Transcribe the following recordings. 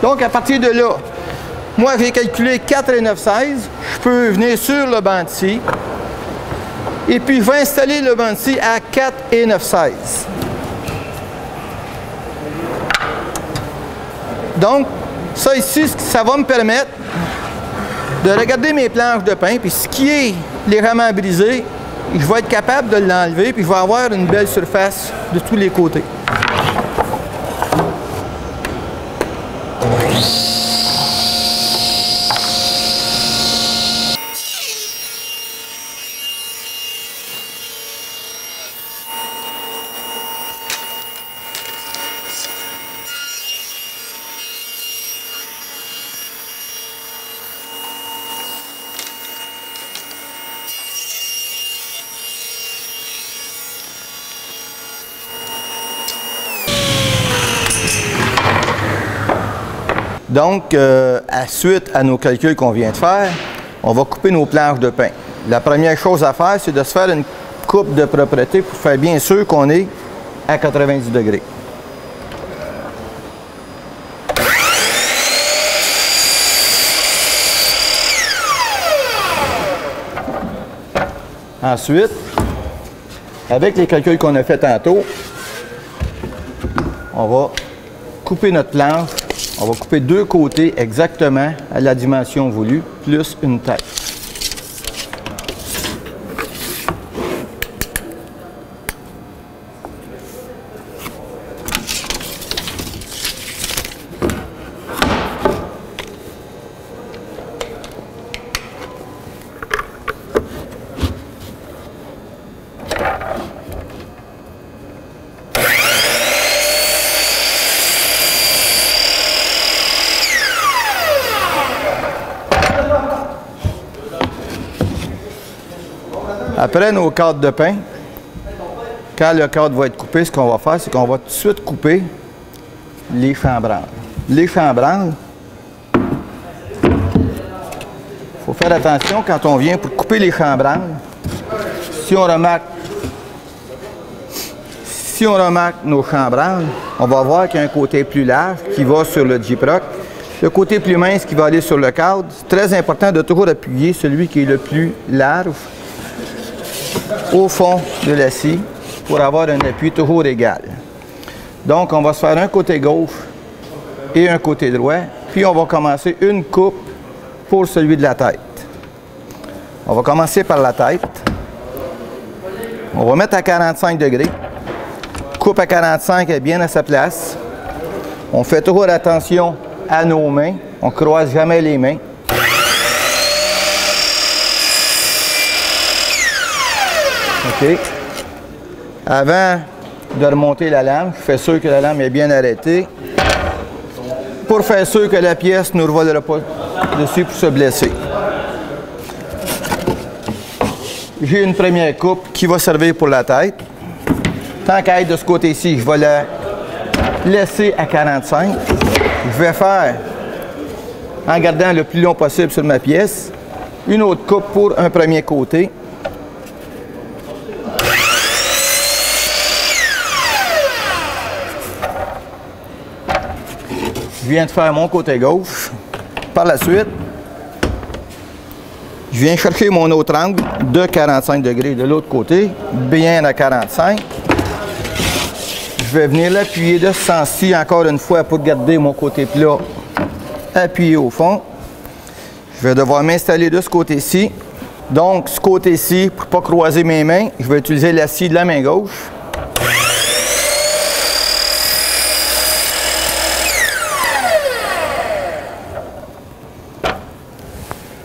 Donc, à partir de là, moi, j'ai calculé 4 et 9/16. Je peux venir sur le banc de scie. Et puis, je vais installer le banc de scie à 4 et 9/16. Donc, ça ici, ça va me permettre de regarder mes planches de pain, puis ce qui est légèrement brisé, je vais être capable de l'enlever, puis je vais avoir une belle surface de tous les côtés. Donc, suite à nos calculs qu'on vient de faire, on va couper nos planches de pain. La première chose à faire, c'est de se faire une coupe de propreté pour faire bien sûr qu'on est à 90 degrés. Ensuite, avec les calculs qu'on a fait tantôt, on va couper notre planche. On va couper 2 côtés exactement à la dimension voulue, plus une tête. Après nos cadres de pain, quand le cadre va être coupé, ce qu'on va faire, c'est qu'on va tout de suite couper les chambranles. Les chambranles, il faut faire attention quand on vient pour couper les chambranles. Si on remarque nos chambranles, on va voir qu'il y a un côté plus large qui va sur le Gyproc, le côté plus mince qui va aller sur le cadre. C'est très important de toujours appuyer celui qui est le plus large au fond de la scie pour avoir un appui toujours égal. Donc, on va se faire un côté gauche et un côté droit, puis on va commencer une coupe pour celui de la tête. On va commencer par la tête. On va mettre à 45 degrés. Coupe à 45 est bien à sa place. On fait toujours attention à nos mains. On ne croise jamais les mains. OK. Avant de remonter la lame, je fais sûr que la lame est bien arrêtée pour faire sûr que la pièce ne nous revolera pas dessus pour se blesser. J'ai une première coupe qui va servir pour la tête. Tant qu'à être de ce côté-ci, je vais la laisser à 45. Je vais faire, en gardant le plus long possible sur ma pièce, une autre coupe pour un premier côté. Je viens de faire mon côté gauche. Par la suite, je viens chercher mon autre angle de 45 degrés de l'autre côté, bien à 45. Je vais venir l'appuyer de ce sens-ci encore une fois pour garder mon côté plat appuyé au fond. Je vais devoir m'installer de ce côté-ci. Donc, ce côté-ci, pour ne pas croiser mes mains, je vais utiliser la scie de la main gauche.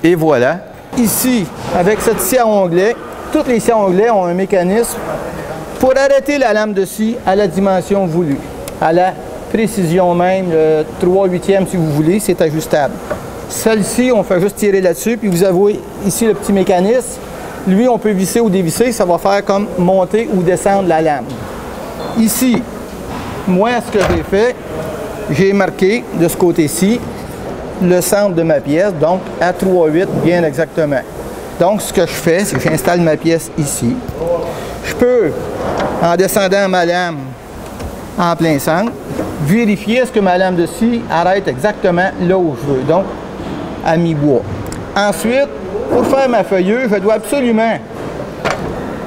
Et voilà. Ici, avec cette scie à onglet, toutes les scies à onglet ont un mécanisme pour arrêter la lame de scie à la dimension voulue, à la précision même, le 3/8e si vous voulez, c'est ajustable. Celle-ci, on fait juste tirer là-dessus, puis vous avez ici le petit mécanisme. Lui, on peut visser ou dévisser, ça va faire comme monter ou descendre la lame. Ici, moi, ce que j'ai fait, j'ai marqué de ce côté-ci le centre de ma pièce, donc à 3/8 bien exactement. Donc, ce que je fais, c'est que j'installe ma pièce ici. Je peux, en descendant ma lame en plein centre, vérifier est-ce que ma lame de scie arrête exactement là où je veux, donc à mi-bois. Ensuite, pour faire ma feuilleuse, je dois absolument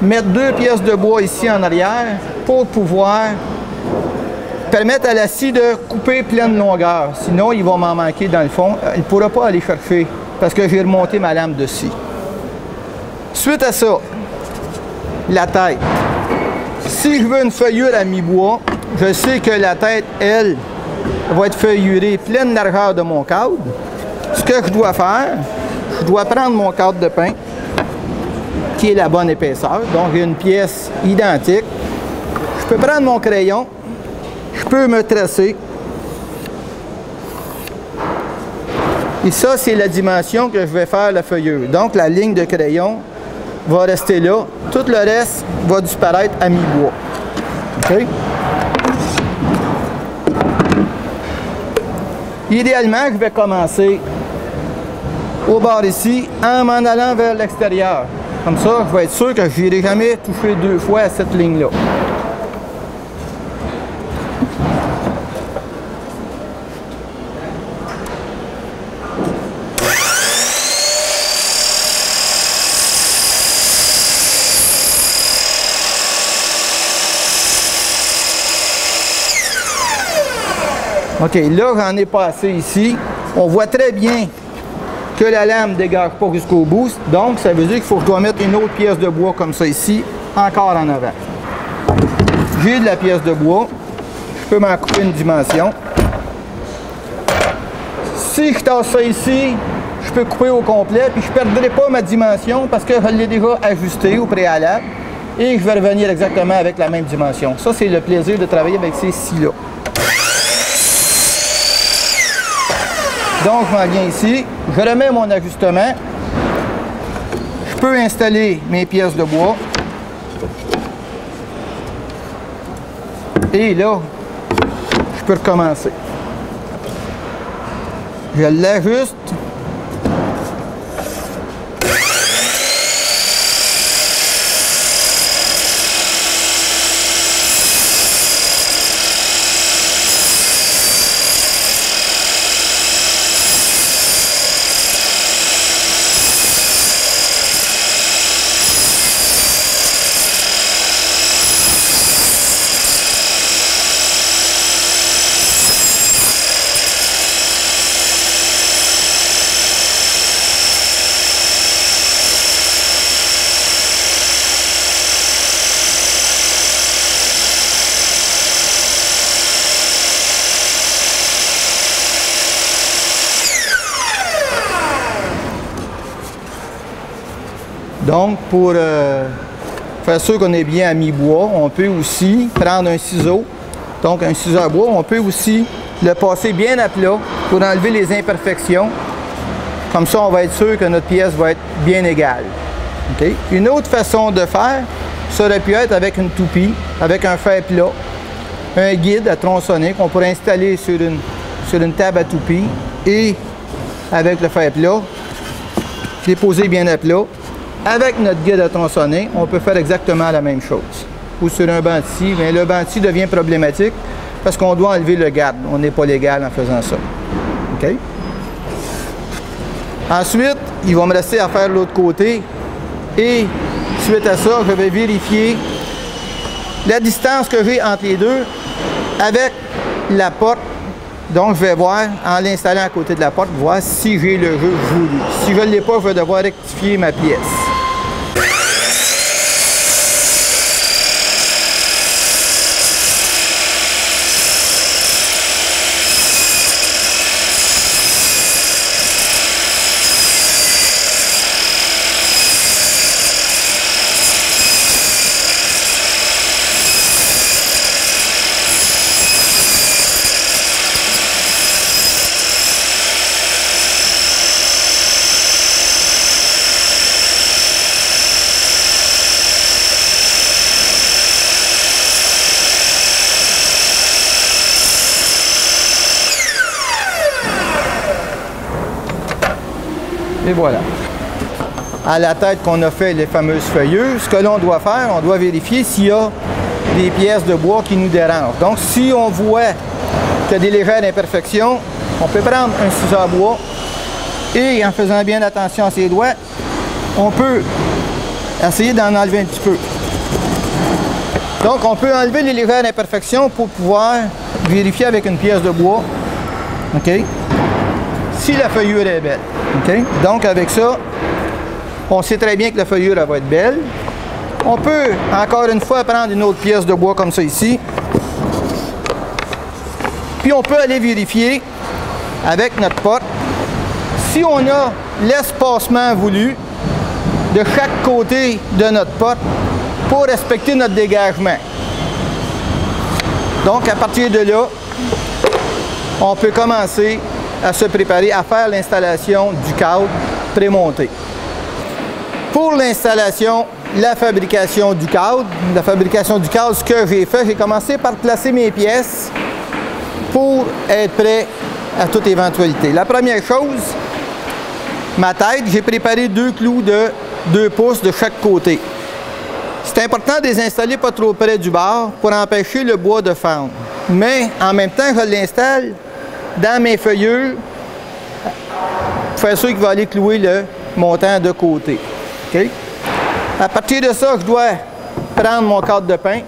mettre 2 pièces de bois ici en arrière pour pouvoir permettre à la scie de couper pleine longueur. Sinon, il va m'en manquer dans le fond. Il ne pourra pas aller chercher parce que j'ai remonté ma lame de scie. Suite à ça, la tête. Si je veux une feuillure à mi-bois, je sais que la tête, elle, va être feuillurée pleine largeur de mon cadre. Ce que je dois faire, je dois prendre mon cadre de pain, qui est la bonne épaisseur. Donc, j'ai une pièce identique. Je peux prendre mon crayon, je peux me tracer. Et ça, c'est la dimension que je vais faire la feuilleuse. Donc, la ligne de crayon va rester là. Tout le reste va disparaître à mi-bois. OK? Idéalement, je vais commencer au bord ici en m'en allant vers l'extérieur. Comme ça, je vais être sûr que je n'irai jamais toucher 2 fois à cette ligne-là. OK, là, j'en ai passé ici. On voit très bien que la lame ne dégage pas jusqu'au bout. Donc, ça veut dire qu'il faut que je dois mettre une autre pièce de bois comme ça ici, encore en avant. J'ai de la pièce de bois. Je peux m'en couper une dimension. Si je tasse ça ici, je peux couper au complet, puis je ne perdrai pas ma dimension parce que je l'ai déjà ajustée au préalable. Et je vais revenir exactement avec la même dimension. Ça, c'est le plaisir de travailler avec ces scies-là. Donc, je m'en viens ici, je remets mon ajustement, je peux installer mes pièces de bois, et là, je peux recommencer. Je l'ajuste. Donc, pour faire sûr qu'on est bien à mi-bois, on peut aussi prendre un ciseau, donc un ciseau à bois, on peut aussi le passer bien à plat pour enlever les imperfections. Comme ça, on va être sûr que notre pièce va être bien égale. Okay? Une autre façon de faire, ça aurait pu être avec une toupie, avec un fer plat, un guide à tronçonner qu'on pourrait installer sur une table à toupie et avec le fer plat, déposer bien à plat. Avec notre guide à tronçonner, on peut faire exactement la même chose. Ou sur un banc de scie, mais le banc de scie devient problématique parce qu'on doit enlever le garde. On n'est pas légal en faisant ça. OK? Ensuite, il va me rester à faire l'autre côté. Et suite à ça, je vais vérifier la distance que j'ai entre les deux avec la porte. Donc, je vais voir, en l'installant à côté de la porte, voir si j'ai le jeu voulu. Si je ne l'ai pas, je vais devoir rectifier ma pièce. Et voilà. À la tête qu'on a fait les fameuses feuilleuses, ce que l'on doit faire, on doit vérifier s'il y a des pièces de bois qui nous dérangent. Donc, si on voit qu'il y a des légères imperfections, on peut prendre un ciseau à bois et en faisant bien attention à ses doigts, on peut essayer d'en enlever un petit peu. Donc, on peut enlever les légères imperfections pour pouvoir vérifier avec une pièce de bois, OK, si la feuillure est belle. OK? Donc, avec ça, on sait très bien que la feuillure elle va être belle. On peut, encore une fois, prendre une autre pièce de bois comme ça ici. Puis, on peut aller vérifier avec notre porte si on a l'espacement voulu de chaque côté de notre porte pour respecter notre dégagement. Donc, à partir de là, on peut commencer à se préparer à faire l'installation du cadre prémonté. Pour l'installation, la fabrication du cadre, ce que j'ai fait, j'ai commencé par placer mes pièces pour être prêt à toute éventualité. La première chose, ma tête, j'ai préparé 2 clous de 2 pouces de chaque côté. C'est important de les installer pas trop près du bord pour empêcher le bois de fendre. Mais en même temps, je l'installe dans mes feuillures pour faire sûr qu'il va aller clouer le montant de côté. Okay? À partir de ça, je dois prendre mon cadre de pain,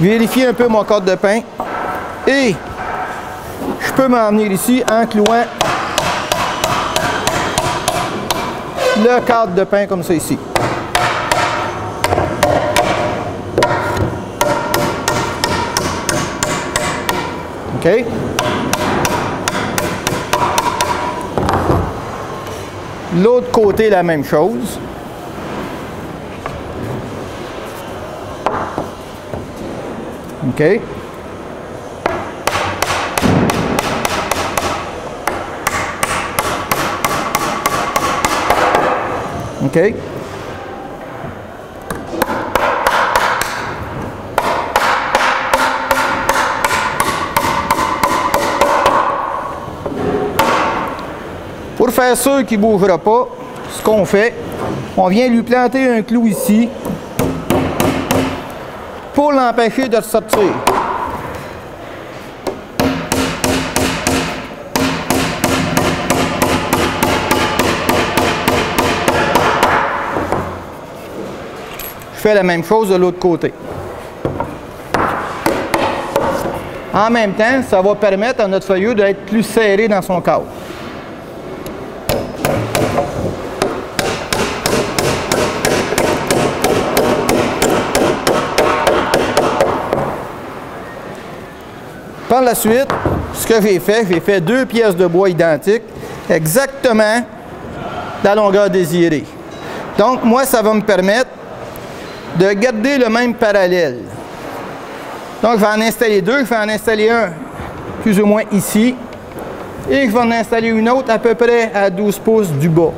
vérifier un peu mon cadre de pain et je peux m'en venir ici en clouant le cadre de pain comme ça ici. OK? L'autre côté, la même chose. OK? OK? Pour faire sûr qu'il ne bougera pas, ce qu'on fait, on vient lui planter un clou ici pour l'empêcher de sortir. Je fais la même chose de l'autre côté. En même temps, ça va permettre à notre feuillure d'être plus serré dans son cadre. Par la suite, ce que j'ai fait 2 pièces de bois identiques, exactement la longueur désirée. Donc, moi, ça va me permettre de garder le même parallèle. Donc, je vais en installer 2. Je vais en installer un plus ou moins ici. Et je vais en installer une autre à peu près à 12 pouces du bas.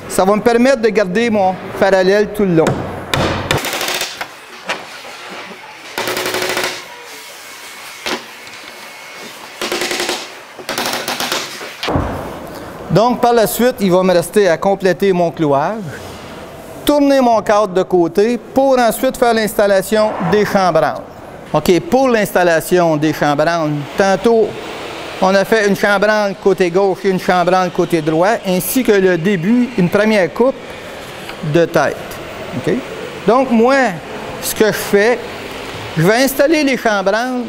Ça va me permettre de garder mon parallèle tout le long. Donc, par la suite, il va me rester à compléter mon clouage, tourner mon cadre de côté pour ensuite faire l'installation des chambranles. OK, pour l'installation des chambranles, tantôt, on a fait une chambranle côté gauche et une chambranle côté droit, ainsi que le début, une première coupe de tête. OK? Donc, moi, ce que je fais, je vais installer les chambranles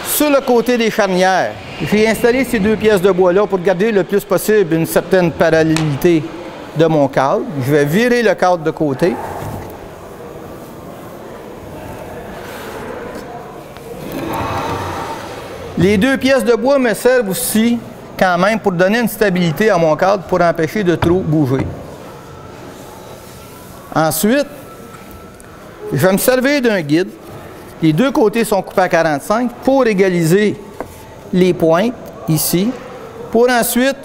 sur le côté des charnières. J'ai installé ces 2 pièces de bois-là pour garder le plus possible une certaine parallélité de mon cadre. Je vais virer le cadre de côté. Les 2 pièces de bois me servent aussi quand même pour donner une stabilité à mon cadre pour empêcher de trop bouger. Ensuite, je vais me servir d'un guide. Les 2 côtés sont coupés à 45 pour égaliser les pointes ici, pour ensuite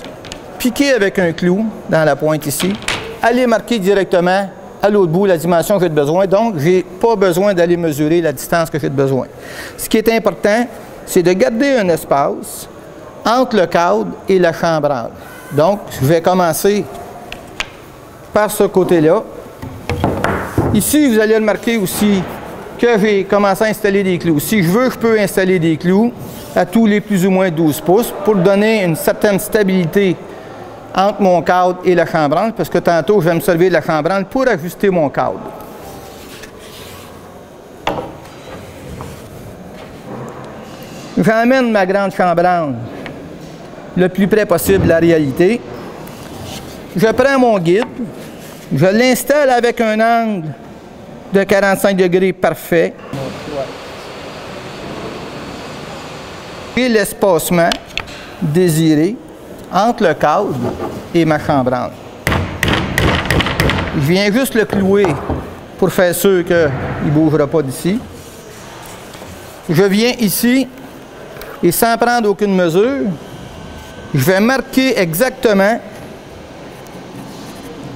piquer avec un clou dans la pointe ici, aller marquer directement à l'autre bout la dimension que j'ai besoin. Donc, je n'ai pas besoin d'aller mesurer la distance que j'ai besoin. Ce qui est important, c'est de garder un espace entre le cadre et la chambranle. Donc, je vais commencer par ce côté-là. Ici, vous allez remarquer aussi que j'ai commencé à installer des clous. Si je veux, je peux installer des clous à tous les plus ou moins 12 pouces pour donner une certaine stabilité entre mon cadre et la chambranle, parce que tantôt, je vais me servir de la chambranle pour ajuster mon cadre. J'emmène ma grande chambranle le plus près possible de la réalité. Je prends mon guide, je l'installe avec un angle de 45 degrés parfait. Et l'espacement désiré entre le cadre et ma chambranle. Je viens juste le clouer pour faire sûr qu'il ne bougera pas d'ici. Je viens ici et sans prendre aucune mesure, je vais marquer exactement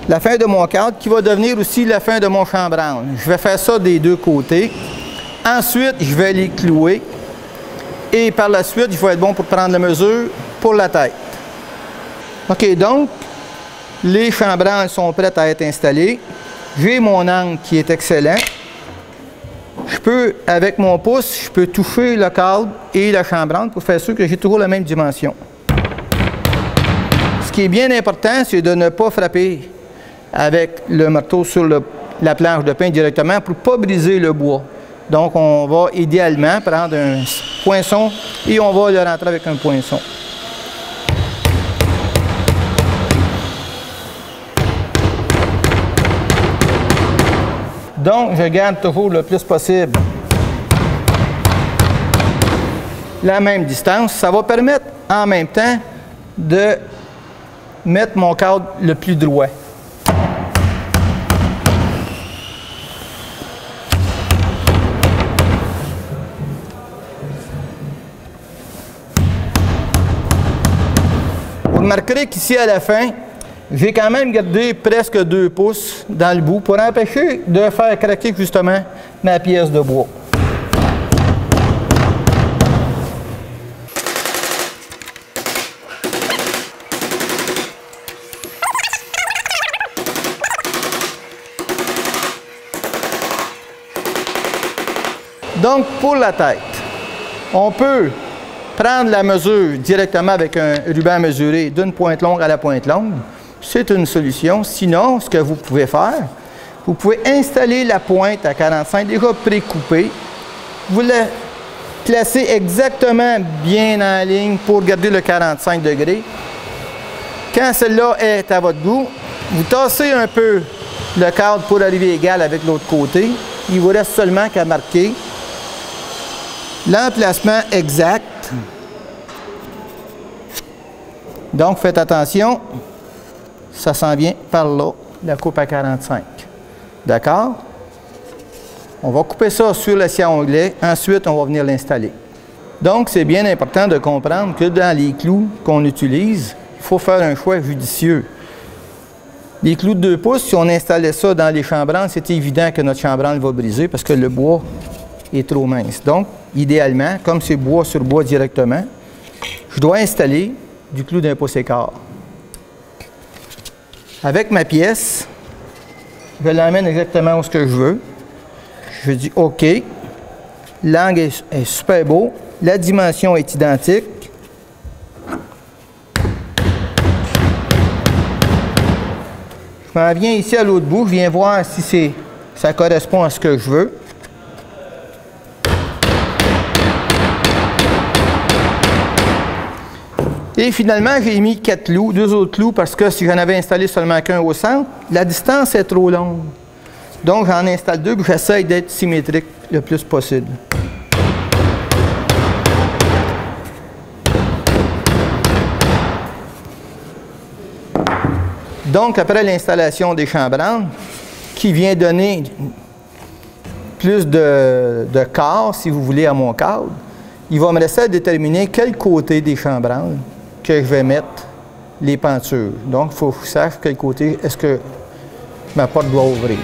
la fin de mon cadre qui va devenir aussi la fin de mon chambranle. Je vais faire ça des deux côtés. Ensuite, je vais les clouer. Et par la suite, il faut être bon pour prendre la mesure pour la tête. OK, donc, les chambranles sont prêtes à être installées. J'ai mon angle qui est excellent. Je peux, avec mon pouce, je peux toucher le cadre et la chambranle pour faire sûr que j'ai toujours la même dimension. Ce qui est bien important, c'est de ne pas frapper avec le marteau sur la planche de pain directement pour ne pas briser le bois. Donc, on va idéalement prendre un poinçon et on va le rentrer avec un poinçon. Donc, je garde toujours le plus possible la même distance. Ça va permettre en même temps de mettre mon cadre le plus droit. Vous remarquerez qu'ici à la fin, j'ai quand même gardé presque 2 pouces dans le bout pour empêcher de faire craquer justement ma pièce de bois. Donc, pour la tête, on peut prendre la mesure directement avec un ruban mesuré d'une pointe longue à la pointe longue. C'est une solution. Sinon, ce que vous pouvez faire, vous pouvez installer la pointe à 45 déjà précoupée. Vous la placez exactement bien en ligne pour garder le 45 degrés. Quand celle-là est à votre goût, vous tassez un peu le cadre pour arriver égal avec l'autre côté. Il vous reste seulement qu'à marquer l'emplacement exact. Donc, faites attention, ça s'en vient par là, la coupe à 45. D'accord? On va couper ça sur le scie à onglet, ensuite on va venir l'installer. Donc, c'est bien important de comprendre que dans les clous qu'on utilise, il faut faire un choix judicieux. Les clous de 2 pouces, si on installait ça dans les chambranles, c'est évident que notre chambranle va briser parce que le bois est trop mince. Donc, idéalement, comme c'est bois sur bois directement, je dois installer du clou d'1 pouce et quart. Avec ma pièce, je l'emmène exactement où ce que je veux. Je dis OK. L'angle est super beau. La dimension est identique. Je m'en viens ici à l'autre bout. Je viens voir si ça correspond à ce que je veux. Et finalement, j'ai mis 4 clous, 2 autres clous, parce que si j'en avais installé seulement qu'un au centre, la distance est trop longue. Donc, j'en installe 2 et j'essaye d'être symétrique le plus possible. Donc, après l'installation des chambranles, qui vient donner plus de quart, si vous voulez, à mon cadre, il va me rester à déterminer quel côté des chambranles que je vais mettre les pentures. Donc, il faut que je sache quel côté est-ce que ma porte doit ouvrir.